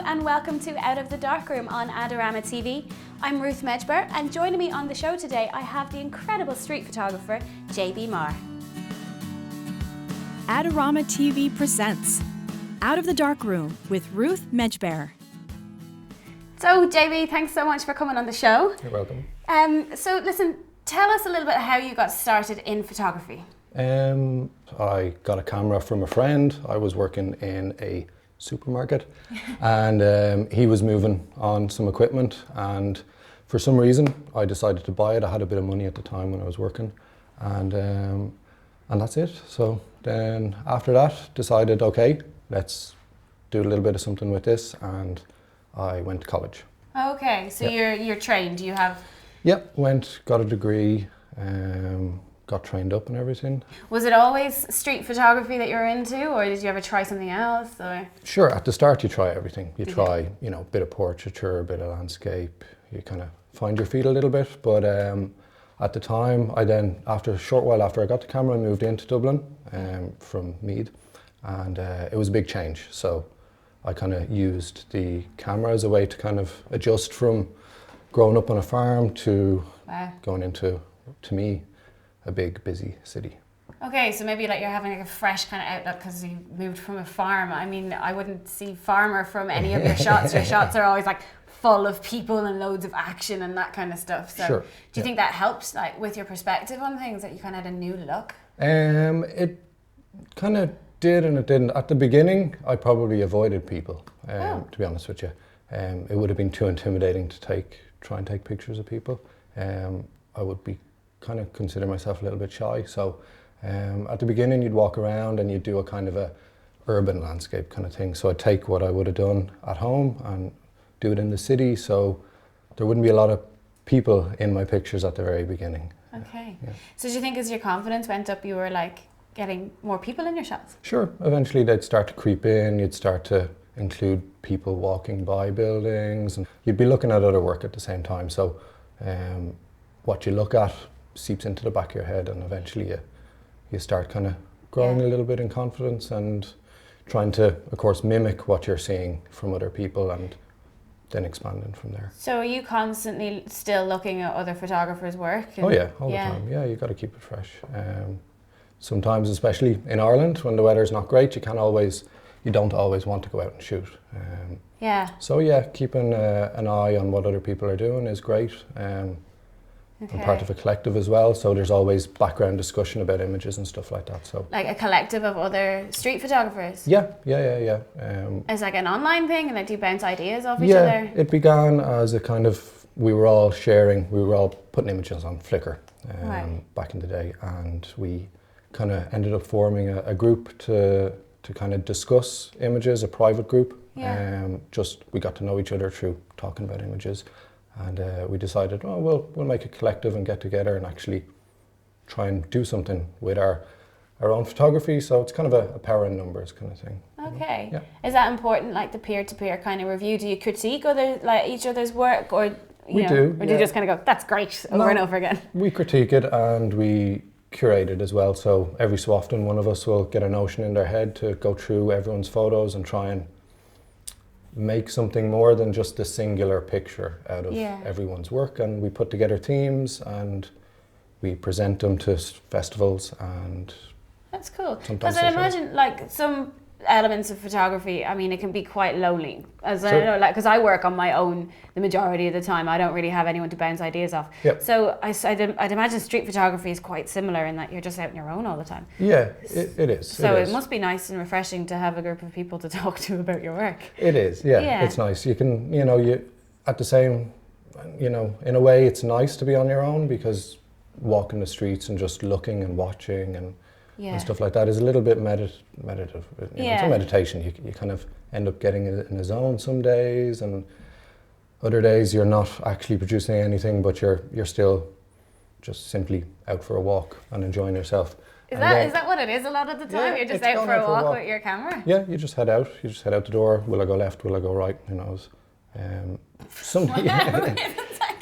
and welcome to Out of the Darkroom on Adorama TV. I'm Ruth Medjber, and joining me on the show today I have the incredible street photographer JB Maher. Adorama TV presents Out of the Darkroom with Ruth Medjber. So JB, thanks so much for coming on the show. You're welcome. So listen, tell us a little bit how you got started in photography. I got a camera from a friend. I was working in a supermarket and he was moving on some equipment, and for some reason I decided to buy it. I had a bit of money at the time when I was working, and that's it. So then after that decided, okay, let's do a little bit of something with this, and I went to college. Okay, so you're trained, you have... Yep, got a degree, got trained up and everything. Was it always street photography that you were into, or did you ever try something else? Or? Sure, at the start you try everything. You try, you know, a bit of portraiture, a bit of landscape. You kind of find your feet a little bit. But at the time, after a short while after I got the camera, I moved into Dublin from Meath, and it was a big change. So I kind of used the camera as a way to kind of adjust from growing up on a farm to going into, to me, a big busy city. Okay, so maybe like you're having like a fresh kind of outlook because you moved from a farm. I mean, I wouldn't see farmer from any of your shots. Your shots are always like full of people and loads of action and that kind of stuff. So sure, do you think that helps, like with your perspective on things, that you kind of had a new look? It kind of did and it didn't. At the beginning, I probably avoided people, to be honest with you. It would have been too intimidating to try and take pictures of people. I would be kind of consider myself a little bit shy. So at the beginning you'd walk around and you'd do a kind of a urban landscape kind of thing. So I'd take what I would have done at home and do it in the city, so there wouldn't be a lot of people in my pictures at the very beginning. Okay. Yeah. So do you think as your confidence went up you were like getting more people in your shots? Sure. Eventually they'd start to creep in, you'd start to include people walking by buildings, and you'd be looking at other work at the same time. So what you look at seeps into the back of your head, and eventually you start kind of growing a little bit in confidence and trying to, of course, mimic what you're seeing from other people and then expanding from there. So are you constantly still looking at other photographers' work? Oh yeah, all the time. Yeah, you got to keep it fresh. Sometimes, especially in Ireland, when the weather's not great, you don't always want to go out and shoot. So yeah, keeping an eye on what other people are doing is great. I'm part of a collective as well, so there's always background discussion about images and stuff like that. So, like a collective of other street photographers? Yeah. It's like an online thing, and like do you bounce ideas off each other? Yeah, it began as a kind of, we were all putting images on Flickr back in the day, and we kind of ended up forming a group to kind of discuss images, a private group. We got to know each other through talking about images. And we decided, we'll make a collective and get together and actually try and do something with our own photography. So it's kind of a power in numbers kind of thing. Okay. Yeah. Is that important, like the peer-to-peer kind of review? Do you critique each other's work, or do you just kind of go, that's great, over and over again? We critique it and we curate it as well. So every so often one of us will get a notion in their head to go through everyone's photos and try and make something more than just a singular picture out of everyone's work, and we put together themes and we present them to festivals. And that's cool, because I imagine like some elements of photography, I mean, it can be quite lonely, as I know, like, because I work on my own the majority of the time. I don't really have anyone to bounce ideas off. So I'd imagine street photography is quite similar in that you're just out on your own all the time. Yeah, it is. So it must be nice and refreshing to have a group of people to talk to about your work. It is, yeah. It's nice. You can, in a way it's nice to be on your own, because walking the streets and just looking and watching and stuff like that is a little bit meditative. It's a meditation. You kind of end up getting in the zone some days, and other days you're not actually producing anything, but you're still just simply out for a walk and enjoying yourself. Is that what it is a lot of the time? You're just out for a walk with your camera? Yeah, you just head out. You just head out the door. Will I go left? Will I go right? Who knows?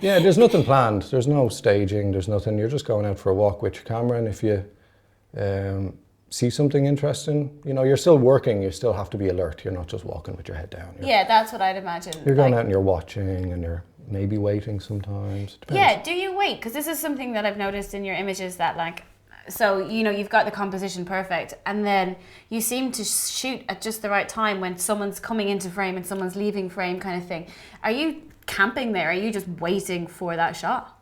Yeah, there's nothing planned. There's no staging. There's nothing. You're just going out for a walk with your camera, and if you see something interesting, you know, you're still working, you still have to be alert. You're not just walking with your head down. Yeah, that's what I'd imagine. You're going out and you're watching and you're maybe waiting sometimes. Depends. Yeah, do you wait? Because this is something that I've noticed in your images that like, so, you know, you've got the composition perfect and then you seem to shoot at just the right time when someone's coming into frame and someone's leaving frame kind of thing. Are you camping there? Are you just waiting for that shot?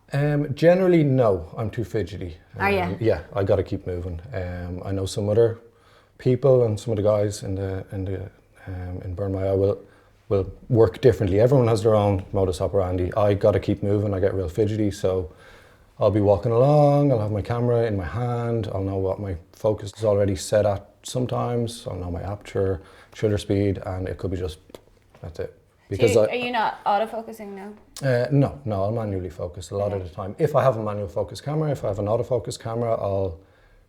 Generally, no. I'm too fidgety. Are you? Yeah, I got to keep moving. I know some other people and some of the guys in Burn My Eye will work differently. Everyone has their own modus operandi. I got to keep moving. I get real fidgety, so I'll be walking along, I'll have my camera in my hand, I'll know what my focus is already set at sometimes, I'll know my aperture, shutter speed, and it could be just, that's it. Because are you not autofocusing now? No, I'll manually focus a lot of the time. If I have a manual focus camera, if I have an autofocus camera, I'll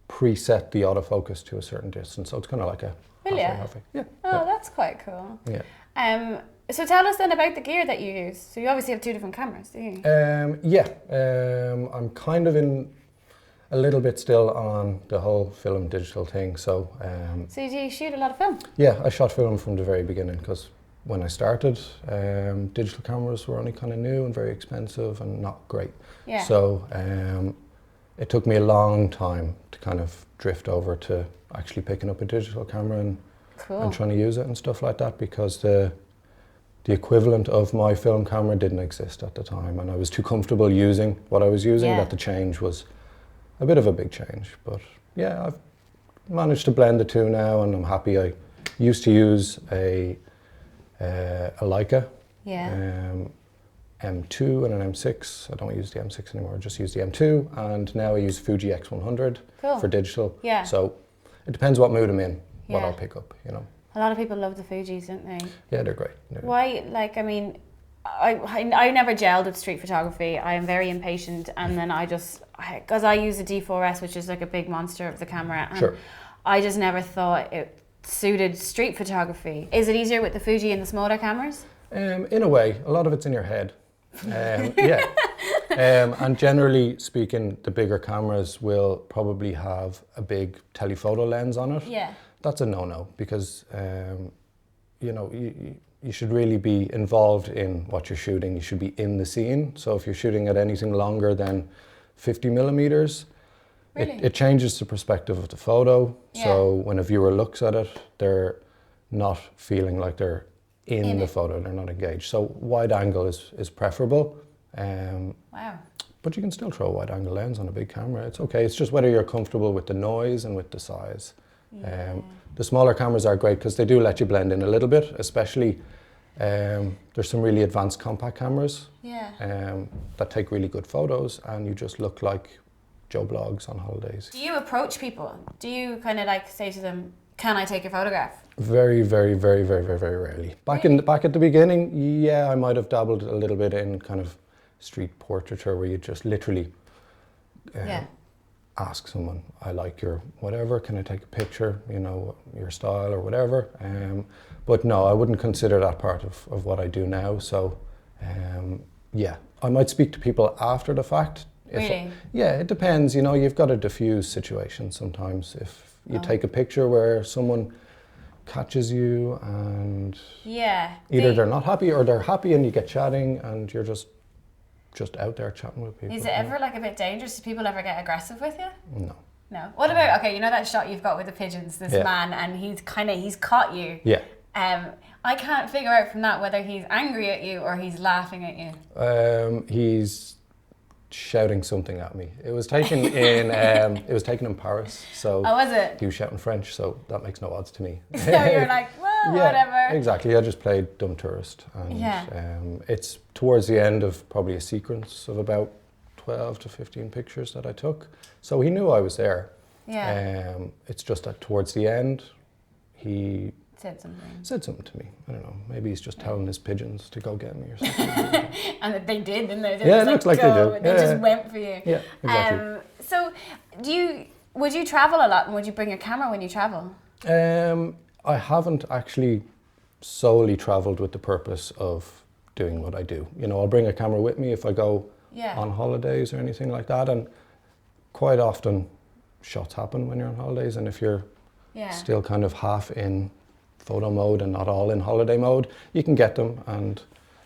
preset the autofocus to a certain distance, so it's kind of like a halfway. Yeah. Oh, that's quite cool. Yeah. So tell us then about the gear that you use. So you obviously have 2 different cameras, do you? I'm kind of in a little bit still on the whole film digital thing. So do you shoot a lot of film? Yeah, I shot film from the very beginning because when I started, digital cameras were only kind of new and very expensive and not great. Yeah. So it took me a long time to kind of drift over to actually picking up a digital camera and trying to use it and stuff like that, because the equivalent of my film camera didn't exist at the time, and I was too comfortable using what I was using that the change was a bit of a big change. But yeah, I've managed to blend the two now, and I'm happy. I used to use a Leica M2 and an M6. I don't use the M6 anymore, I just use the M2, and now I use Fuji X100 for digital. Yeah. So it depends what mood I'm in, what I'll pick up, you know. A lot of people love the Fujis, don't they? Yeah, they're great. Why, like, I mean, I never gelled with street photography. I am very impatient, and then because I use a D4S, which is like a big monster of the camera, and I just never thought it suited street photography. Is it easier with the Fuji and the smaller cameras? In a way, a lot of it's in your head. And generally speaking, the bigger cameras will probably have a big telephoto lens on it. Yeah. That's a no-no, because you know, you should really be involved in what you're shooting. You should be in the scene. So if you're shooting at anything longer than 50 millimeters, it changes the perspective of the photo. Yeah. So when a viewer looks at it, they're not feeling like they're in the photo, they're not engaged. So wide angle is preferable. Wow. But you can still throw a wide angle lens on a big camera. It's okay. It's just whether you're comfortable with the noise and with the size. Yeah. The smaller cameras are great because they do let you blend in a little bit, especially there's some really advanced compact cameras that take really good photos, and you just look like Joe Blogs on holidays. Do you approach people? Do you kind of like say to them, can I take your photograph? Very, very, very, very, very, very rarely. Back at the beginning, yeah, I might have dabbled a little bit in kind of street portraiture where you just literally ask someone, I like your whatever, can I take a picture, you know, your style or whatever. But no, I wouldn't consider that part of what I do now. So yeah, I might speak to people after the fact. Really? Yeah, it depends, you know, you've got to diffuse situations sometimes. If you take a picture where someone catches you and either they're not happy or they're happy and you get chatting and you're just out there chatting with people. Is it ever like a bit dangerous? Do people ever get aggressive with you? No. No. What about, okay, you know that shot you've got with the pigeons, this man, and he's caught you. Yeah. I can't figure out from that whether he's angry at you or he's laughing at you. He's shouting something at me. It was taken in Paris, so was it? He was shouting French, so that makes no odds to me. So you're like, well, whatever. Exactly. I just played dumb tourist, and it's towards the end of probably a sequence of about 12 to 15 pictures that I took. So he knew I was there. Yeah. It's just that towards the end, he said something to me. I don't know. Maybe he's just telling his pigeons to go get me or something. And they did, didn't they? It looks like they do. They just went for you. Yeah, exactly. So, would you travel a lot, and would you bring your camera when you travel? I haven't actually solely travelled with the purpose of doing what I do. You know, I'll bring a camera with me if I go on holidays or anything like that, and quite often shots happen when you're on holidays, and if you're still kind of half in photo mode and not all in holiday mode, you can get them. And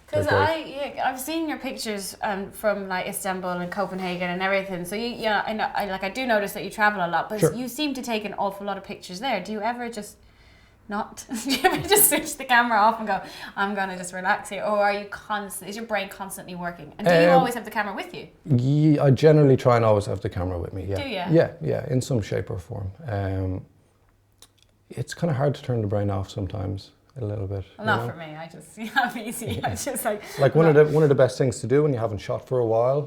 because I've seen your pictures from like Istanbul and Copenhagen and everything. So I do notice that you travel a lot, but you seem to take an awful lot of pictures there. Do you ever just do you ever just switch the camera off and go, I'm gonna just relax here, or are you is your brain constantly working? And do you always have the camera with you? Yeah, I generally try and always have the camera with me. Yeah. Do you? Yeah, in some shape or form. It's kind of hard to turn the brain off sometimes. A little bit. Well, not for me. I just I'm easy. Yeah. It's just like one of the best things to do when you haven't shot for a while,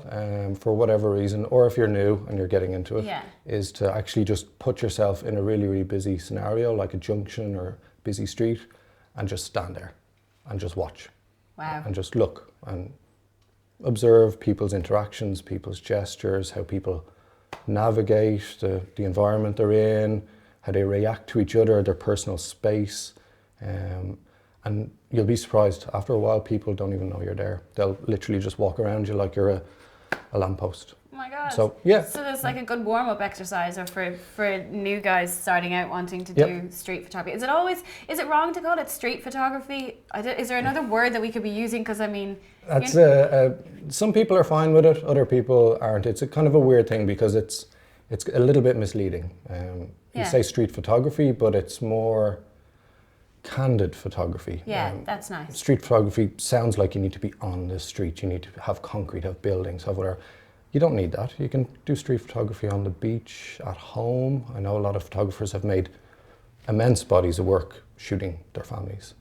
for whatever reason, or if you're new and you're getting into it, is to actually just put yourself in a really, really busy scenario, like a junction or busy street, and just stand there and just watch. Wow. And just look and observe people's interactions, people's gestures, how people navigate the environment they're in, how they react to each other, their personal space. And you'll be surprised, after a while people don't even know you're there. They'll literally just walk around you like you're a lamppost. Oh my God. So yeah. So there's like a good warm-up exercise, or for new guys starting out wanting to do street photography. Is it wrong to call it street photography? Is there another word that we could be using? Because I mean, that's some people are fine with it, other people aren't. It's a kind of a weird thing because it's a little bit misleading. You say street photography, but it's more candid photography. Yeah, that's nice. Street photography sounds like you need to be on the street, you need to have concrete, have buildings, have whatever. You don't need that. You can do street photography on the beach, at home. I know a lot of photographers have made immense bodies of work shooting their families,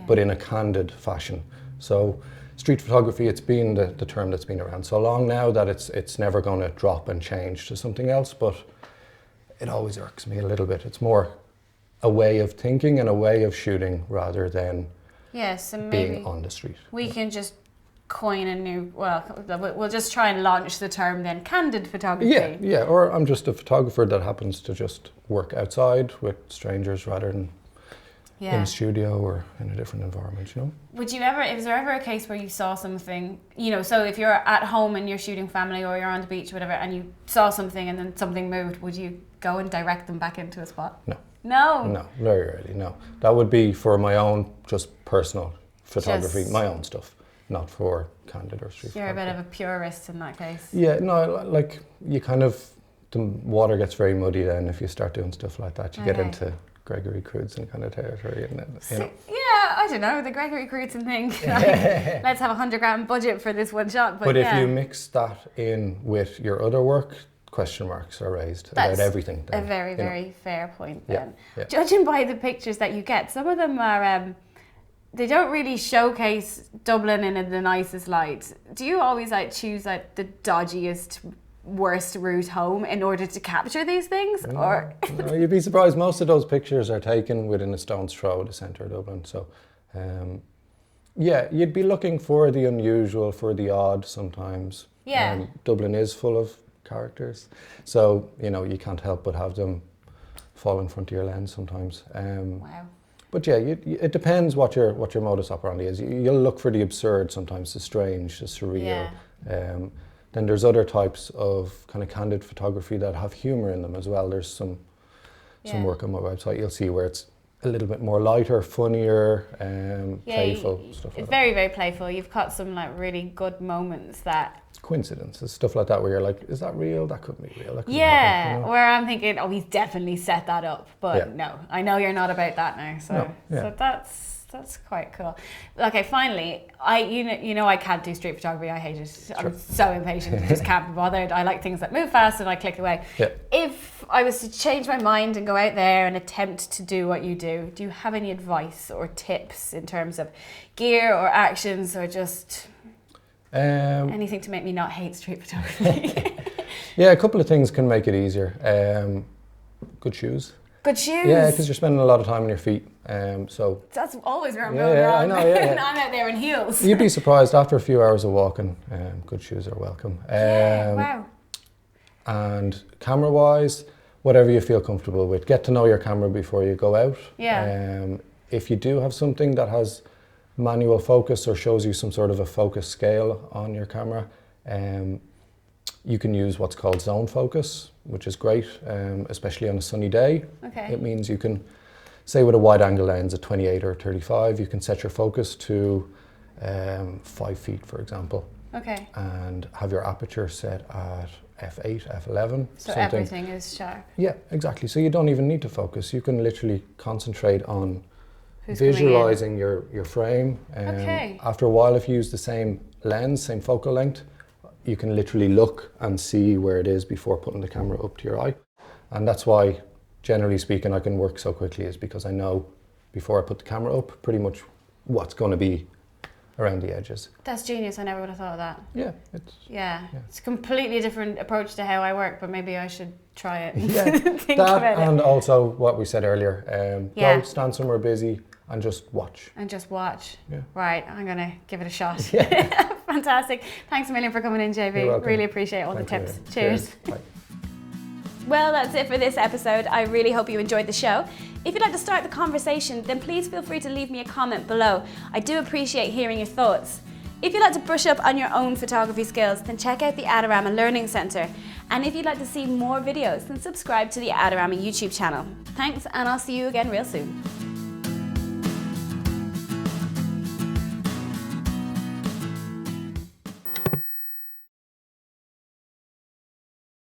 but in a candid fashion. So street photography, it's been the term that's been around so long now that it's never going to drop and change to something else, but it always irks me a little bit. It's more a way of thinking and a way of shooting rather than being on the street. We can just coin a new, we'll just try and launch the term then, candid photography. Yeah, or I'm just a photographer that happens to just work outside with strangers rather than in a studio or in a different environment, you know? Is there ever a case where you saw something, so if you're at home and you're shooting family or you're on the beach or whatever, and you saw something and then something moved, would you go and direct them back into a spot? No, very rarely, no. That would be for my own, just personal photography, my own stuff, not for candid or street photography. You're a bit of a purist in that case. Yeah, no, like the water gets very muddy then if you start doing stuff like that. You get into Gregory Crewdson kind of territory, isn't it? Yeah, I don't know, the Gregory Crewdson thing. Let's have $100,000 budget for this one shot. But if you mix that in with your other work, question marks are raised about everything. Then, a very, very fair point then. Yeah. Judging by the pictures that you get, some of them are, they don't really showcase Dublin in the nicest light. Do you always choose the dodgiest, worst route home in order to capture these things? No, you'd be surprised. Most of those pictures are taken within a stone's throw of the centre of Dublin. So, you'd be looking for the unusual, for the odd sometimes. Yeah. Dublin is full of characters, so you can't help but have them fall in front of your lens sometimes. Wow. But it depends what your modus operandi is. You'll look for the absurd sometimes, the strange, the surreal. Then there's other types of kind of candid photography that have humour in them as well. There's some work on my website you'll see where it's a little bit more lighter, funnier, playful stuff like that. It's very, very playful. You've caught some really good moments that coincidences, stuff like that, where you're like, is that real? That couldn't be real. That couldn't happen, where I'm thinking, he's definitely set that up, but no, I know you're not about that now. So that's quite cool. Okay, finally, I can't do street photography. I hate it. I'm so impatient. I just can't be bothered. I like things that move fast and I click away. If I was to change my mind and go out there and attempt to do what you do you have any advice or tips in terms of gear or actions or just anything to make me not hate street photography? A couple of things can make it easier. Good shoes. Good shoes? Yeah, because you're spending a lot of time on your feet. So that's always where I'm going wrong. I know, yeah. I'm out there in heels. You'd be surprised, after a few hours of walking, good shoes are welcome. Wow. And camera-wise, whatever you feel comfortable with. Get to know your camera before you go out. Yeah. If you do have something that has manual focus or shows you some sort of a focus scale on your camera, you can use what's called zone focus, which is great, especially on a sunny day. Okay. It means you can, say with a wide angle lens at 28 or 35, you can set your focus to 5 feet, for example. Okay. And have your aperture set at f8, f11. So everything is sharp. Yeah, exactly. So you don't even need to focus. You can literally concentrate on Who's visualizing your frame. Okay. After a while, if you use the same lens, same focal length, you can literally look and see where it is before putting the camera up to your eye. And that's why, generally speaking, I can work so quickly, is because I know before I put the camera up pretty much what's going to be around the edges. That's genius. I never would have thought of that. Yeah. It's a completely different approach to how I work, but maybe I should try it and Yeah, think that about and it. also what we said earlier, go stand somewhere busy and just watch. And just watch. Yeah. Right, I'm going to give it a shot. Yeah. Fantastic. Thanks a million for coming in, JB. You're welcome. Really appreciate all Thanks the a tips. million. Cheers. Bye. Well, that's it for this episode. I really hope you enjoyed the show. If you'd like to start the conversation, then please feel free to leave me a comment below. I do appreciate hearing your thoughts. If you'd like to brush up on your own photography skills, then check out the Adorama Learning Centre. And if you'd like to see more videos, then subscribe to the Adorama YouTube channel. Thanks, and I'll see you again real soon.